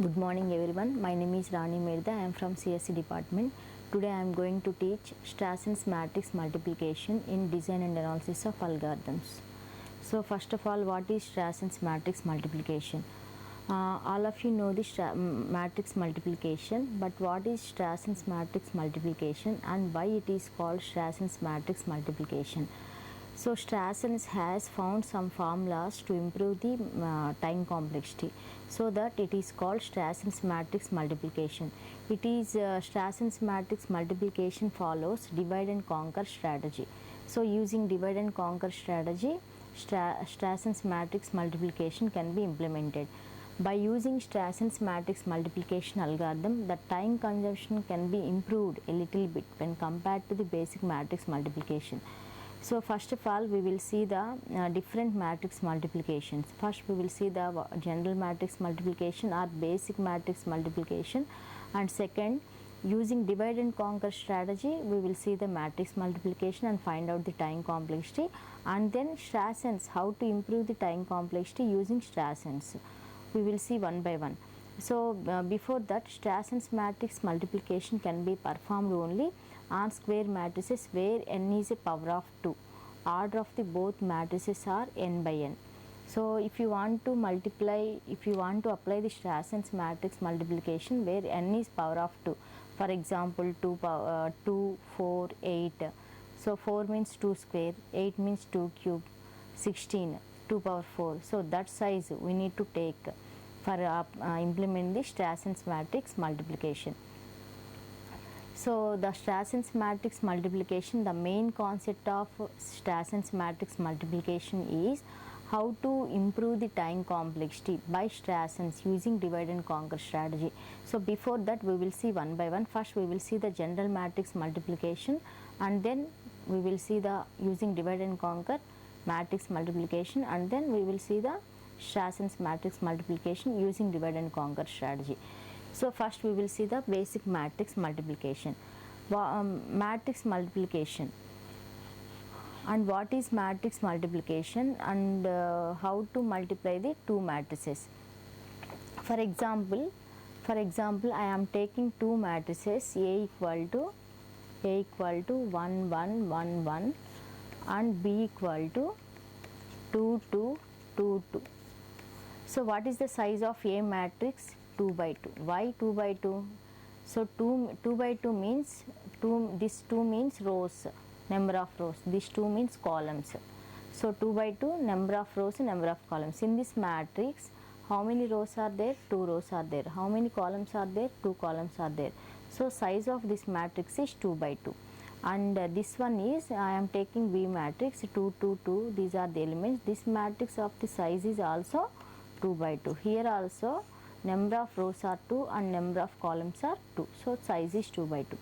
Good morning everyone. My name is Rani Mirda. I am from CSC department. Today I am going to teach Strassen's matrix multiplication in design and analysis of algorithms. So first of all, what is Strassen's matrix multiplication? All of you know the matrix multiplication, but what is Strassen's matrix multiplication and why it is called Strassen's matrix multiplication? So Strassen has found some formulas to improve the time complexity, so that it is called Strassen's matrix multiplication. It is Strassen's matrix multiplication follows divide and conquer strategy. So using divide and conquer strategy, Strassen's matrix multiplication can be implemented. By using Strassen's matrix multiplication algorithm, the time consumption can be improved a little bit when compared to the basic matrix multiplication. So first of all, we will see the different matrix multiplications. First we will see the general matrix multiplication or basic matrix multiplication, and second, using divide and conquer strategy, we will see the matrix multiplication and find out the time complexity, and then Strassen's, how to improve the time complexity using Strassen's. We will see one by one. So before that, Strassen's matrix multiplication can be performed only on square matrices where n is a power of 2. Order of the both matrices are n by n. So if you want to apply the Strassen's matrix multiplication where n is power of 2, for example 2, 4, 8. So 4 means 2 square, 8 means 2 cube, 16, 2 power 4. So that size we need to take for implement the Strassen's matrix multiplication. So the Strassen's matrix multiplication, the main concept of Strassen's matrix multiplication is how to improve the time complexity by Strassen's using divide and conquer strategy. So before that, we will see one by one. First we will see the general matrix multiplication, and then we will see the using divide and conquer matrix multiplication, and then we will see the Strassen's matrix multiplication using divide and conquer strategy. So first we will see the basic matrix multiplication. Matrix multiplication, and what is matrix multiplication, and how to multiply the two matrices. For example, I am taking two matrices A equal to 1 1 1 1 and B equal to 2 2 2 2. So what is the size of A matrix? 2 by 2. Why 2 by 2? So 2 by 2 means this 2 means rows, number of rows. This 2 means columns. So 2 by 2, number of rows, number of columns. In this matrix, how many rows are there? 2 rows are there. How many columns are there? 2 columns are there. So size of this matrix is 2 by 2. And this one is, I am taking B matrix, 2 2 2. These are the elements. This matrix of the size is also 2 by 2. Here also number of rows are 2 and number of columns are 2. So size is 2 by 2.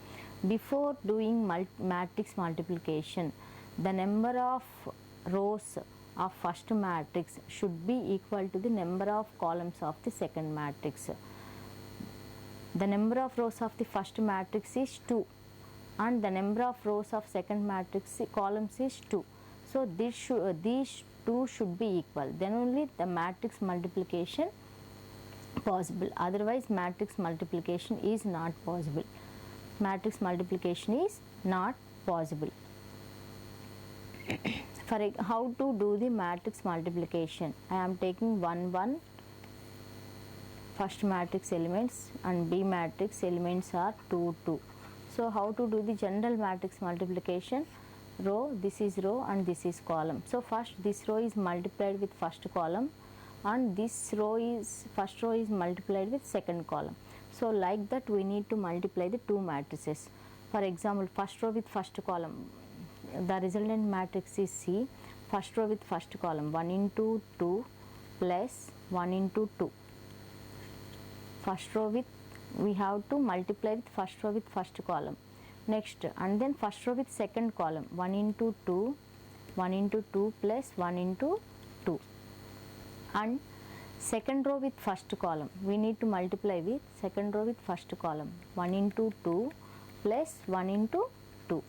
Before doing matrix multiplication, the number of rows of first matrix should be equal to the number of columns of the second matrix. The number of rows of the first matrix is 2 and the number of rows of second matrix columns is 2. So these two should be equal. Then only the matrix multiplication possible. Otherwise matrix multiplication is not possible. Matrix multiplication is not possible. For how to do the matrix multiplication, I am taking 1 1 first matrix elements and B matrix elements are 2 2. So how to do the general matrix multiplication? Row, this is row and this is column. So first this row is multiplied with first column, and this first row is multiplied with second column. So like that we need to multiply the two matrices. For example, first row with first column, the resultant matrix is C. First row with first column, 1 into 2 plus 1 into 2. First row with, we have to multiply with first row with first column. Next, and then first row with second column, 1 into 2 plus 1 into 2. And second row with first column, we need to multiply with second row with first column, 1 into 2 plus 1 into 2,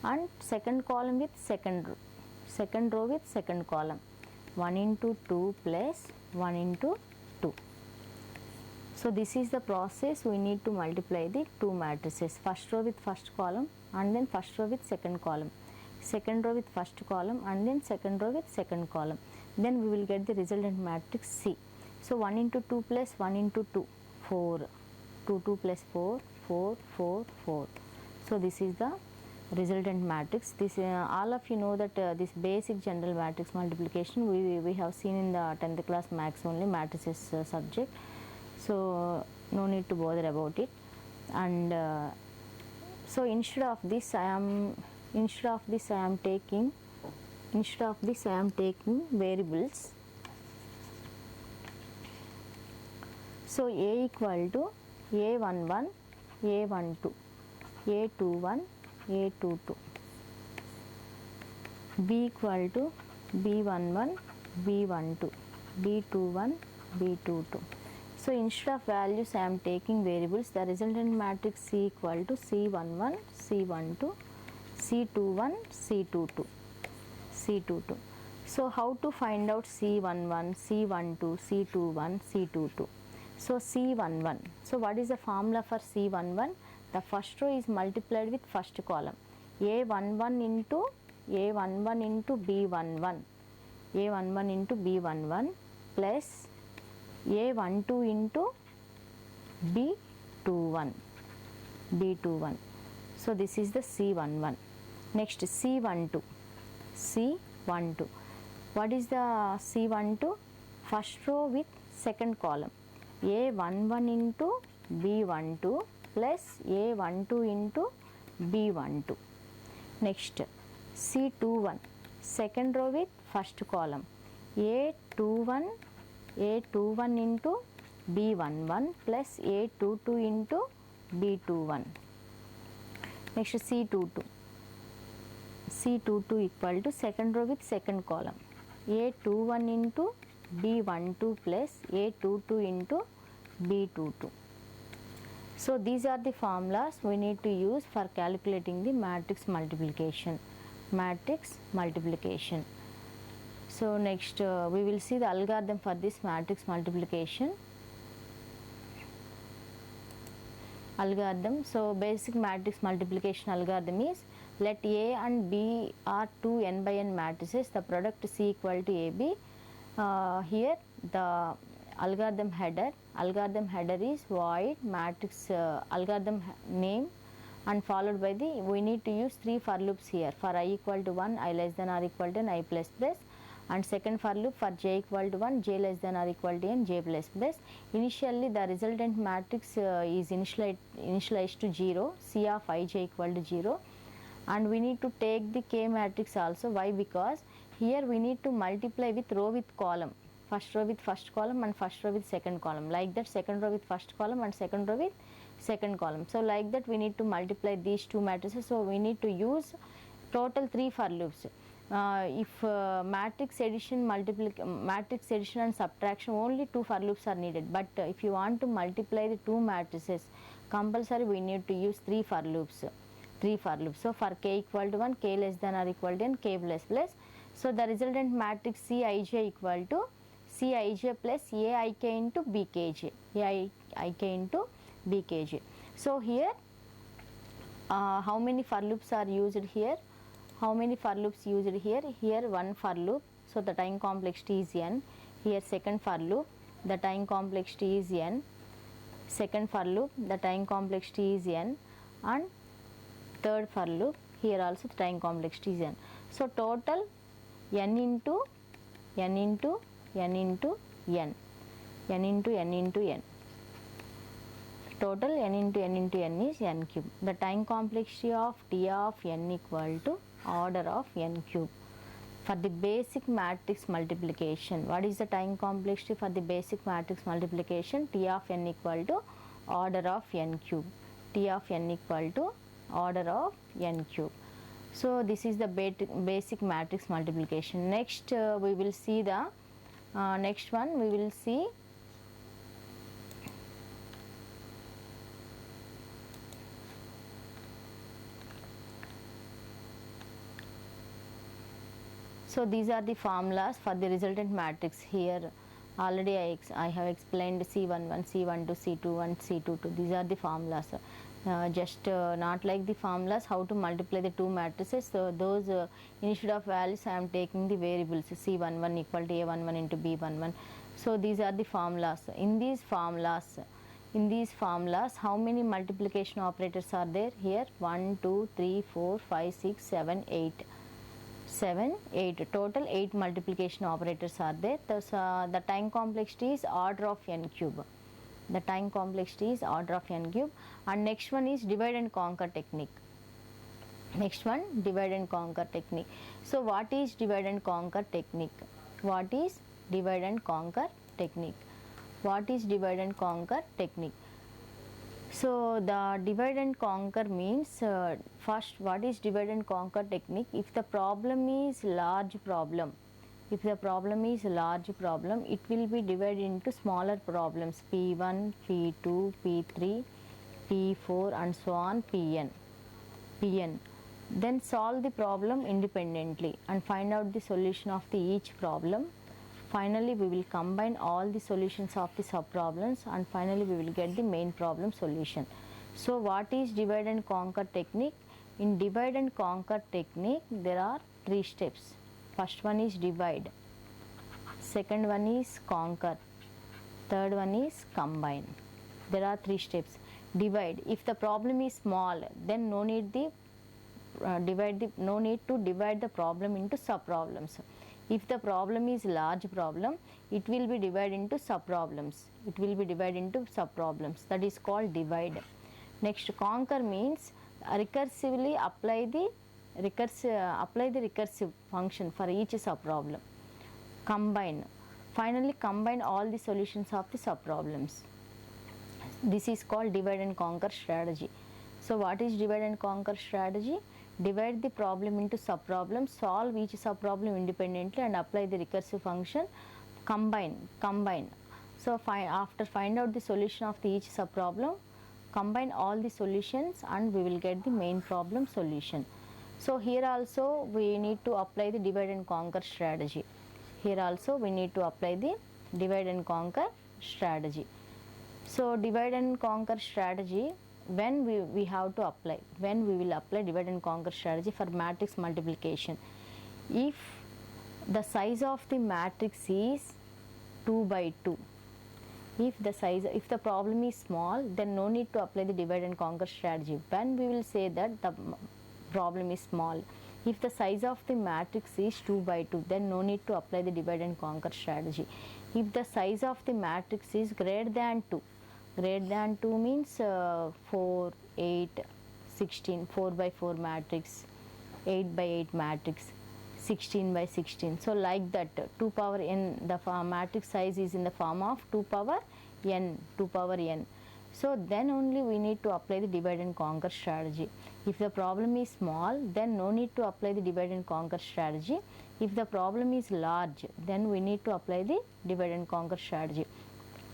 and second column with second row with second column, 1 into 2 plus 1 into 2. So this is the process. We need to multiply the two matrices, first row with first column and then first row with second column, second row with first column and then second row with second column. Then we will get the resultant matrix C. So 1 into 2 plus 1 into 2, 4, 2 plus 4, 4, 4, 4. So this is the resultant matrix. This all of you know that this basic general matrix multiplication we have seen in the 10th class maths only, matrices subject. So no need to bother about it. And so instead of this I am taking variables. So A equal to A11, A12, A21, A22, B equal to B11, B12, B21, B22. So instead of values I am taking variables. The resultant matrix C equal to C11, C12, C21, C22, C22. So how to find out C11, C12, C21, C22? So C11. So what is the formula for C11? The first row is multiplied with first column. A11 into B11, A11 into B11 plus A12 into B21. So this is the C11. Next C12. What is the C12? First row with second column. A11 into B12 plus A12 into B12. Next C21. Second row with first column. A21 into B11 plus A22 into B21. Next C22 equal to second row with second column. A21 into B12 plus A22 into B22. So these are the formulas we need to use for calculating the matrix multiplication. So next we will see the algorithm for this matrix multiplication. So basic matrix multiplication algorithm is, let A and B are two n by n matrices, the product C equal to AB. Here the algorithm header is void matrix algorithm name, and followed by we need to use three for loops here. For I equal to 1, I less than or equal to n, I plus plus. And second for loop for j equal to 1, j less than or equal to n, j plus plus. Initially the resultant matrix is initialized to 0, C of ij equal to 0, and we need to take the k matrix also. Why? Because here we need to multiply with row with column, first row with first column and first row with second column, like that second row with first column and second row with second column. So like that we need to multiply these two matrices. So we need to use total 3 for loops. If matrix addition and subtraction, only 2 for loops are needed, but if you want to multiply the two matrices, compulsory we need to use 3 for loops. So for k equal to 1, k less than or equal to n, k plus plus. So the resultant matrix Cij equal to Cij plus Aik into Bkj, So here how many for loops are used here? Here one for loop, so the time complexity is n. Here second for loop, the time complexity is n. Second for loop, the time complexity is n. And third for loop, here also the time complexity is n. So total n into n into n into n, n into n into n. Total n into n into n is n cube. The time complexity of T of n equal to order of n cube. For the basic matrix multiplication, what is the time complexity for the basic matrix multiplication? T of n equal to order of n cube. T of n equal to order of n cube. So this is the basic matrix multiplication. Next we will see the next one. We will see so these are the formulas for the resultant matrix. Here Already I have explained C11, C12, C21, C22. These are the formulas. Just not like the formulas how to multiply the two matrices. So those instead of values I am taking the variables C11 equal to A11 into B11. So these are the formulas. In these formulas, how many multiplication operators are there? Here 1, 2, 3, 4, 5, 6, 7, 8. 7, 8. Total 8 multiplication operators are there. Thus, the time complexity is order of n cube. The time complexity is order of n cube. And next one is divide and conquer technique. Next one, divide and conquer technique. So what is divide and conquer technique? What is divide and conquer technique? What is divide and conquer technique? So the divide and conquer means, first, what is divide and conquer technique? If the problem is large problem, it will be divided into smaller problems P1, P2, P3, P4 and so on, Pn. Then solve the problem independently and find out the solution of each problem. Finally, we will combine all the solutions of the sub-problems and finally we will get the main problem solution. So what is divide and conquer technique? In divide and conquer technique, there are 3 steps. First one is divide, second one is conquer, third one is combine. There are 3 steps. Divide. If the problem is small, then no need to divide the problem into sub-problems. If the problem is large problem, it will be divided into sub-problems. That is called divide. Next, conquer means recursively apply the recursive function for each sub-problem. Combine. Finally, combine all the solutions of the sub-problems. This is called divide and conquer strategy. So what is divide and conquer strategy? Divide the problem into sub-problems, solve each sub-problem independently and apply the recursive function. Combine. So after find out the solution of each sub-problem, combine all the solutions and we will get the main problem solution. So here also we need to apply the divide and conquer strategy. So divide and conquer strategy, when we have to apply, when we will apply divide and conquer strategy for matrix multiplication. If the size of the matrix is 2 by 2, if the problem is small, then no need to apply the divide and conquer strategy. When we will say that the problem is small, if the size of the matrix is 2 by 2, then no need to apply the divide and conquer strategy. If the size of the matrix is greater than 2 means 4, 8, 16, 4 by 4 matrix, 8 by 8 matrix, 16 by 16. So like that, 2 power n, the matrix size is in the form of 2 power n. So then only we need to apply the divide and conquer strategy. If the problem is small, then no need to apply the divide and conquer strategy. If the problem is large, then we need to apply the divide and conquer strategy.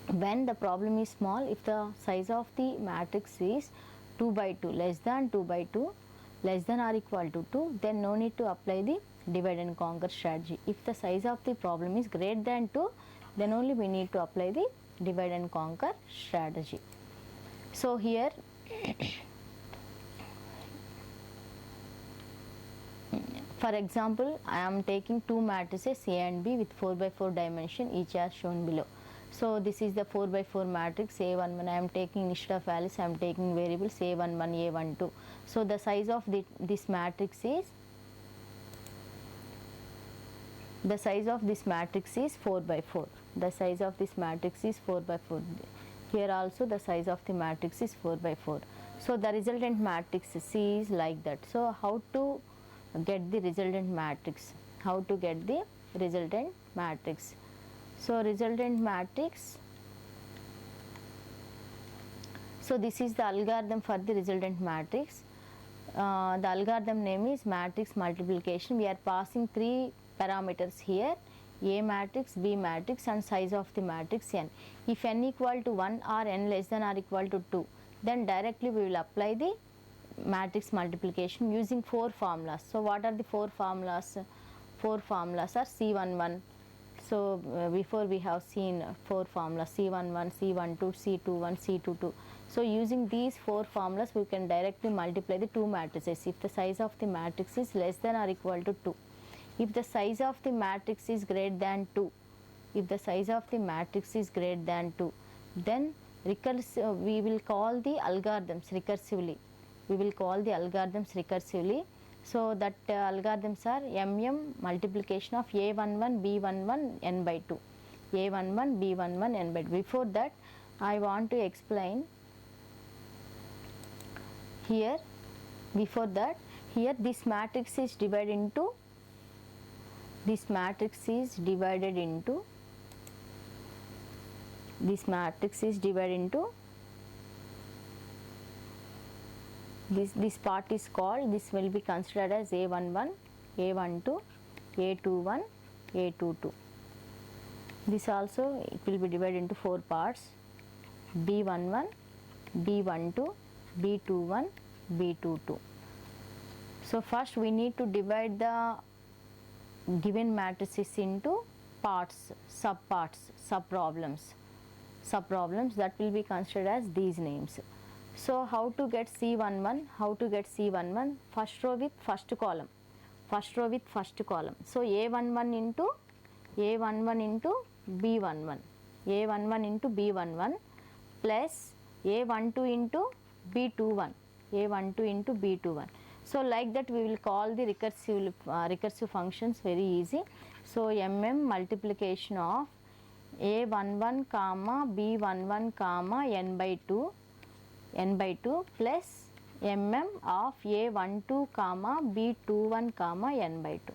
When the problem is small, if the size of the matrix is 2 by 2, less than 2 by 2, less than or equal to 2, then no need to apply the divide and conquer strategy. If the size of the problem is greater than 2, then only we need to apply the divide and conquer strategy. So here for example, I am taking 2 matrices A and B with 4 by 4 dimension, each as shown below. So this is the 4 by 4 matrix A11. I am taking instead of values, I am taking variables A11, A12. So the size of this matrix is 4 by 4. The size of this matrix is 4 by 4. Here also the size of the matrix is 4 by 4. So the resultant matrix C is like that. So how to get the resultant matrix? So resultant matrix. So this is the algorithm for the resultant matrix. The algorithm name is matrix multiplication. We are passing 3 parameters here: A matrix, B matrix and size of the matrix n. If n equal to 1 or n less than or equal to 2, then directly we will apply the matrix multiplication using 4 formulas. So what are the 4 formulas? 4 formulas are C11, So before we have seen 4 formulas, C11, C12, C21, C22. So using these 4 formulas we can directly multiply the 2 matrices if the size of the matrix is less than or equal to 2. If the size of the matrix is greater than 2, if the size of the matrix is greater than 2, then we will call the algorithms recursively. We will call the algorithms recursively. So that algorithms are MM multiplication of A11, B11, n by 2. A11, B11, n by 2. Before that, I want to explain here. Before that, here this matrix is divided into. This matrix is divided into. This matrix is divided into. This part is called, this will be considered as A11, A12, A21, A22. This also it will be divided into 4 parts, B11, B12, B21, B22. So first we need to divide the given matrices into parts, subparts, subproblems that will be considered as these names. So how to get C11? How to get C11? First row with first column. First row with first column. So A11 into B11. A11 into B11 plus A12 into B21. A12 into B21. So like that we will call the recursive functions very easy. So MM multiplication of A11 comma B11 comma n by 2 plus mm of A12 comma B21 comma n by 2.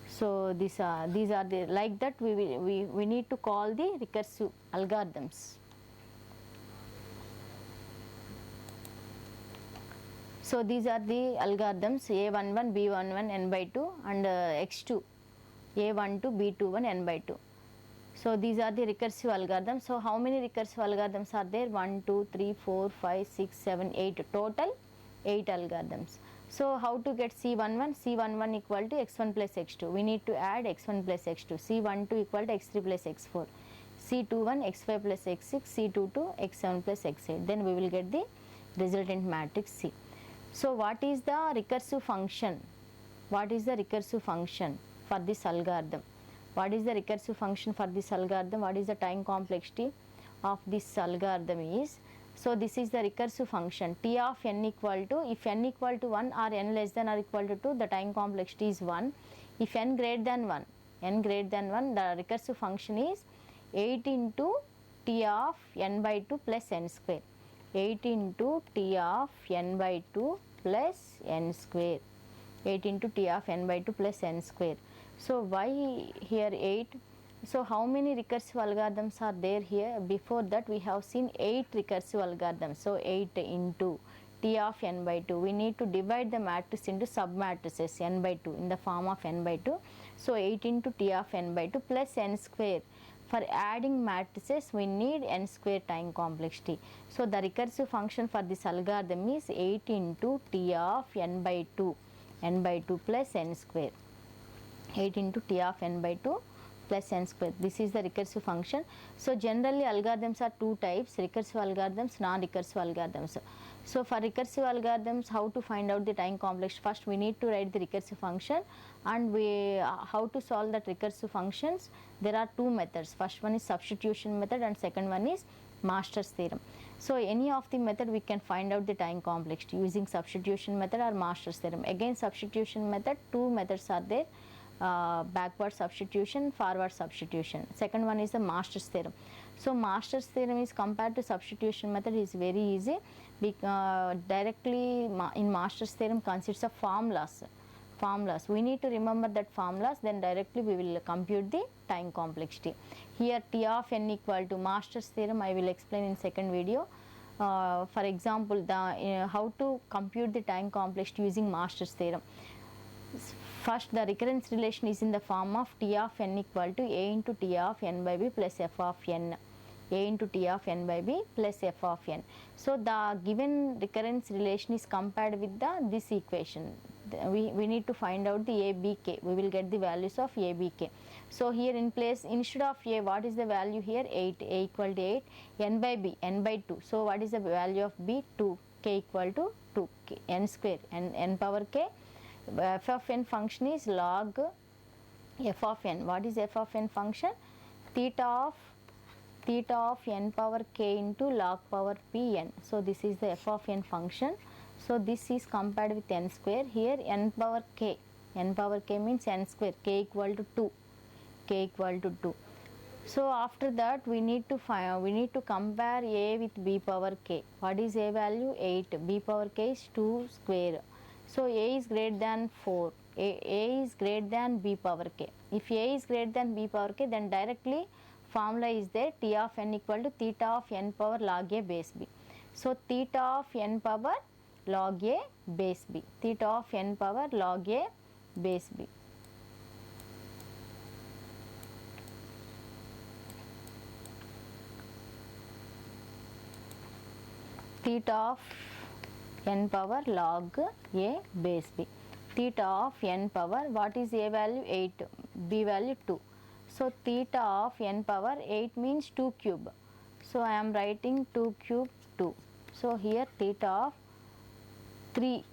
So these are the, like that we need to call the recursive algorithms. So these are the algorithms A11, B11, n by 2 and x2 A12, B21, n by 2. So these are the recursive algorithms. So how many recursive algorithms are there? 1, 2, 3, 4, 5, 6, 7, 8. Total 8 algorithms. So how to get C11? C11 equal to x1 plus x2. We need to add x1 plus x2. C12 equal to x3 plus x4. C21 x5 plus x6. C22 x7 plus x8. Then we will get the resultant matrix C. So what is the recursive function? What is the recursive function for this algorithm? What is the recursive function for this algorithm? What is the time complexity of this algorithm is? So this is the recursive function T of n equal to, if n equal to 1 or n less than or equal to 2, the time complexity is 1. If n greater than 1, the recursive function is 8 into T of n by 2 plus n square. 8 into T of n by 2 plus n square. 8 into T of n by 2 plus n square. So why here 8? So how many recursive algorithms are there here? Before that we have seen 8 recursive algorithms. So 8 into T of n by 2. We need to divide the matrix into submatrices n by 2 in the form of n by 2. So 8 into T of n by 2 plus n square. For adding matrices we need n square time complexity. So the recursive function for this algorithm is 8 into T of n by 2 plus n square. 8 into T of n by 2 plus n square. This is the recursive function. So generally algorithms are 2 types, recursive algorithms, non-recursive algorithms. So for recursive algorithms, how to find out the time complex? First we need to write the recursive function, and how to solve that recursive functions? There are 2 methods. First one is substitution method and second one is Master's theorem. So any of the method we can find out the time complexity using substitution method or Master's theorem. Again substitution method, 2 methods are there. Backward substitution, forward substitution. Second one is the Master's theorem. So Master's theorem is compared to substitution method is very easy. Directly in Master's theorem consists of formulas. We need to remember that formulas, then directly we will compute the time complexity. Here T of n equal to Master's theorem I will explain in second video. For example, how to compute the time complexity using Master's theorem. First, the recurrence relation is in the form of T of n equal to A into T of n by b plus f of n. A into T of n by b plus f of n. So the given recurrence relation is compared with this equation. we need to find out the a, b, k. We will get the values of a, b, k. So here in place, instead of a, what is the value here? 8, a equal to 8, n by b, n by 2. So what is the value of b? 2, k equal to 2, k, n square, n power k. F of n function is log f of n. What is f of n function? Theta of n power k into log power p n. So this is the f of n function. So this is compared with n square. Here n power k means n square, k equal to 2, k equal to 2. So after that we need to compare a with b power k. What is a value? 8, b power k is 2 square. So a is greater than 4, a is greater than b power k. If a is greater than b power k, then directly formula is there, T of n equal to theta of n power log a base b. So theta of n power log a base b, theta of n power log a base b. Theta of n power log a base b. Theta of n power, what is a value? 8, b value 2. So theta of n power 8 means 2 cube. So I am writing 2 cube 2. So here theta of 3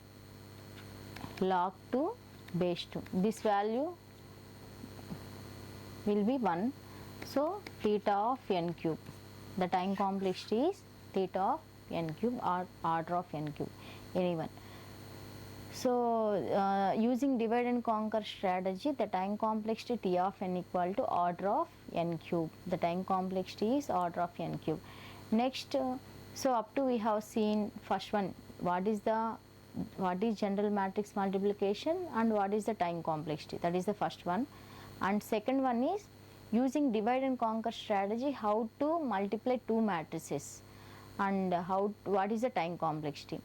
log 2 base 2. This value will be 1. So theta of n cube. The time complexity is theta of n cube or order of n cube, anyone. So using divide and conquer strategy, the time complexity T of n equal to order of n cube. The time complexity is order of n cube. Next, so up to we have seen first one, what is general matrix multiplication and what is the time complexity. That is the first one. And second one is using divide and conquer strategy, how to multiply two matrices and what is the time complexity.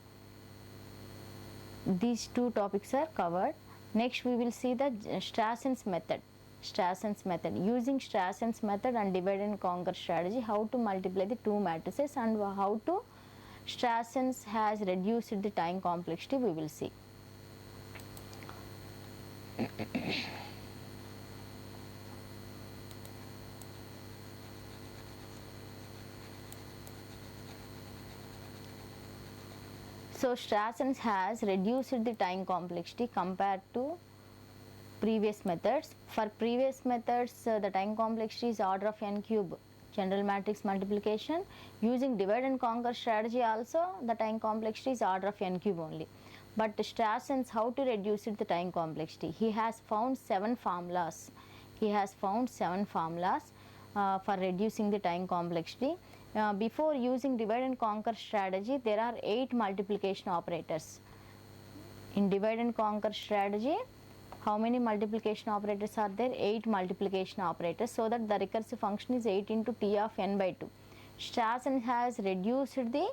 These two topics are covered. Next we will see the Strassen's method. Using Strassen's method and divide and conquer strategy, how to multiply the two matrices and how to Strassen's has reduced the time complexity, we will see. So Strassen's has reduced the time complexity compared to previous methods. For previous methods, the time complexity is order of n cube, general matrix multiplication. Using divide and conquer strategy also, the time complexity is order of n cube only. But Strassen's, how to reduce the time complexity? He has found 7 formulas. For reducing the time complexity. Before using divide and conquer strategy, there are 8 multiplication operators. In divide and conquer strategy, how many multiplication operators are there? 8 multiplication operators, so that the recursive function is 8 into T of n by 2. Strassen has reduced the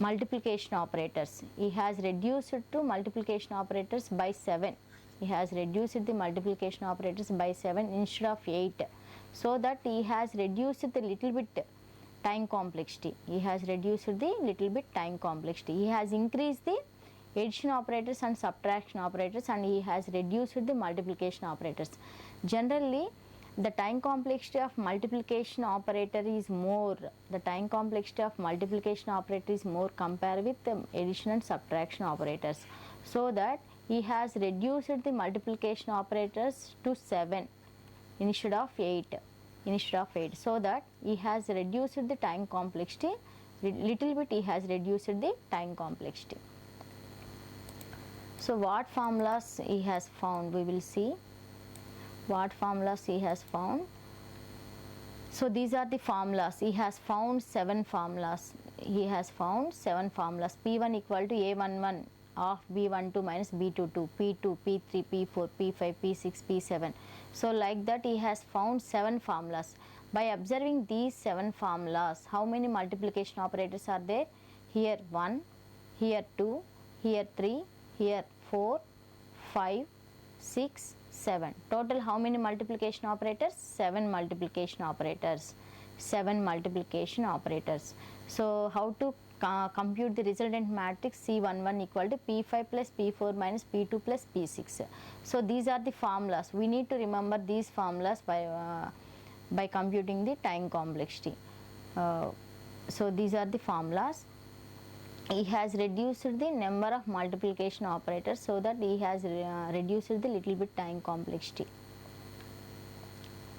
multiplication operators. He has reduced to multiplication operators by 7. He has reduced the multiplication operators by 7 instead of 8. So that he has reduced the little bit time complexity. He has increased the addition operators and subtraction operators, and he has reduced the multiplication operators. Generally, the time complexity of multiplication operator is more. Compared with the addition and subtraction operators. So that he has reduced the multiplication operators to 7 instead of 8. So that he has reduced the time complexity. Little bit he has reduced the time complexity. So what formulas he has found, we will see. What formulas he has found. So these are the formulas. He has found 7 formulas. P1 equal to A11 of B12 minus B22, P2, P3, P4, P5, P6, P7. So like that he has found 7 formulas. By observing these 7 formulas, how many multiplication operators are there? Here 1, here 2, here 3, here 4, 5, 6, 7. Total how many multiplication operators? 7 multiplication operators. 7 multiplication operators. So how to compute the resultant matrix C11 equal to P5 plus P4 minus P2 plus P6. So these are the formulas. We need to remember these formulas by computing the time complexity. So these are the formulas. He has reduced the number of multiplication operators so that he has reduced the little bit time complexity.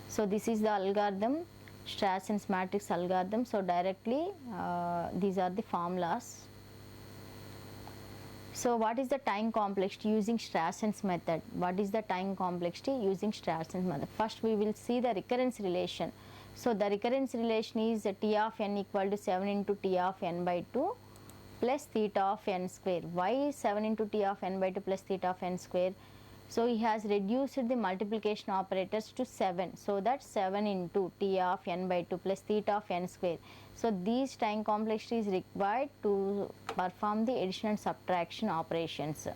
So this is the algorithm, Strassen's matrix algorithm. So directly these are the formulas. So what is the time complexity using Strassen's method? What is the time complexity using Strassen's method? First we will see the recurrence relation. So the recurrence relation is T of n equal to 7 into T of n by 2 plus theta of n square. Why 7 into T of n by 2 plus theta of n square? So he has reduced the multiplication operators to 7. So that 7 into T of n by 2 plus theta of n square. So these time complexity is required to perform the addition and subtraction operations,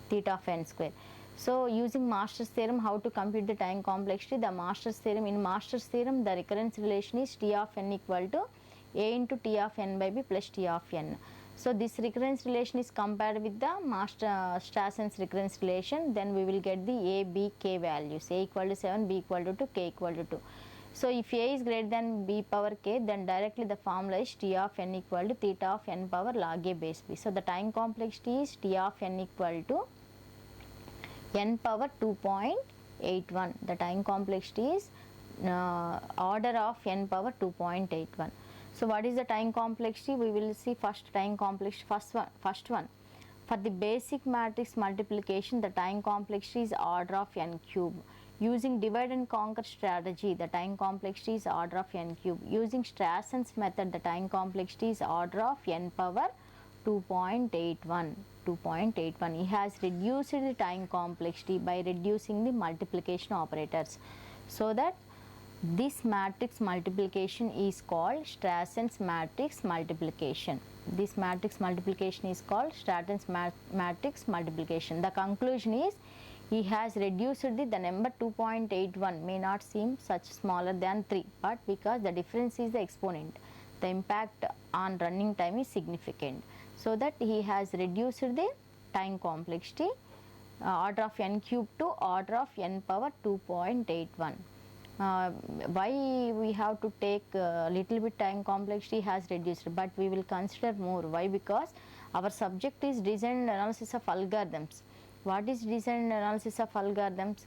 theta of n square. So using Master's theorem, how to compute the time complexity? The Master's theorem, in Master's theorem the recurrence relation is T of n equal to A into T of n by B plus T of n. So this recurrence relation is compared with the Strassen's recurrence relation. Then we will get the A, B, K values. A equal to 7, B equal to 2, K equal to 2. So if A is greater than B power K, then directly the formula is T of n equal to theta of n power log A base B. So the time complexity is T of n equal to n power 2.81. The time complexity is order of n power 2.81. So what is the time complexity? We will see first time complexity, first one. For the basic matrix multiplication, the time complexity is order of n cube. Using divide and conquer strategy, the time complexity is order of n cube. Using Strassen's method, the time complexity is order of n power 2.81. 2.81. He has reduced the time complexity by reducing the multiplication operators, so that this matrix multiplication is called Strassen's matrix multiplication. This matrix multiplication is called Strassen's matrix multiplication. The conclusion is he has reduced the number 2.81 may not seem such smaller than 3, but because the difference is the exponent, the impact on running time is significant. So that he has reduced the time complexity order of n cube to order of n power 2.81. Why we have to take little bit time complexity has reduced, but we will consider more. Why? Because our subject is design and analysis of algorithms. What is design and analysis of algorithms?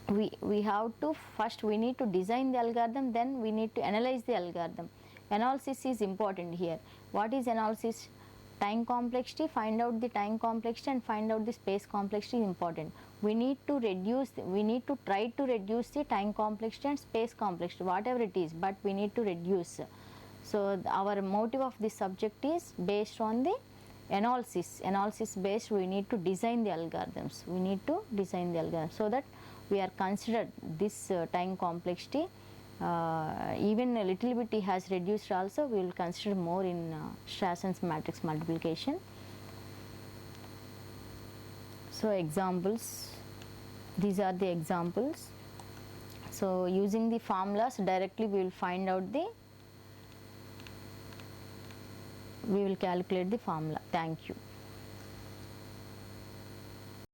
We have to first we need to design the algorithm, then we need to analyze the algorithm. Analysis is important here. What is analysis? Time complexity, find out the time complexity and find out the space complexity is important. We need to try to reduce the time complexity and space complexity, whatever it is, but we need to reduce. So our motive of this subject is based on the analysis based. We need to design the algorithms. We need to design the algorithms so that we are considered this time complexity. Even a little bit he has reduced also, we will consider more in Strassen's matrix multiplication. So examples, these are the examples. So using the formulas directly we will find out we will calculate the formula. Thank you.